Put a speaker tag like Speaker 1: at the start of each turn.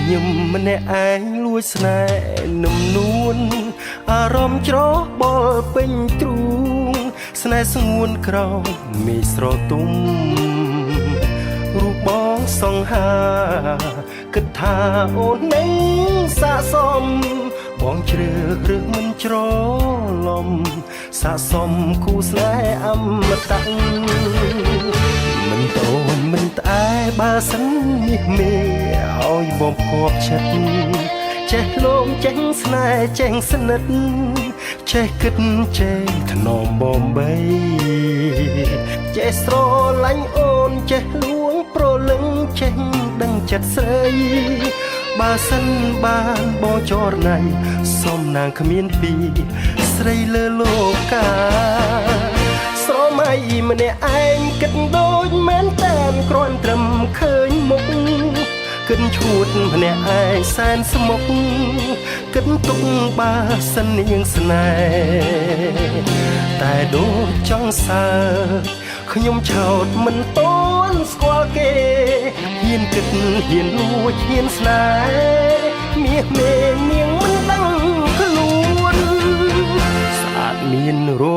Speaker 1: ខ្ញុំម្នាក់ឯងលួចស្នេហ៍នឹមនួនអារម្មណ៍ច្របល់ពេញទ្រូងស្នេហ៍ស្ងួនក្រោមមេឃស្រទុំរូបបងសង្ហាគិតថាអូននឹងស័ក្តិសមបងជ្រើសរើសមិនច្រឡំស័ក្តិសមគូស្នេហ៍អមតៈមិនតូនមិនត្អែបើសិនមាសមេឲ្យបងគប់ចិត្តចេះលោមចេះស្នេហ៍ចេះស្និទ្ធចេះគិតចេះថ្នមបំបីចេះស្រឡាញ់អូនចេះលួងប្រលឹងចេះដឹងចិត្តស្រីបើសិនបានបងចរណៃសំណាងគ្មានពីរស្រីលើលោកាស្រមៃម្នាក់ឯងគិតដូចមែនតែនគ្រាន់ត្រឹមឃើញមុខគិតឈួតម្នាក់ឯងសែនស្មុគគិតទុកបើសិននាងស្នេហ៍តែដូចចង់សើខ្ញុំឆោតមិនតន់ស្គាល់គេហ៊ានគិតហ៊ានលួចហ៊ានស្នេហ៍មាសមេនាងមិនដឹងខ្លួនស្អាតមាន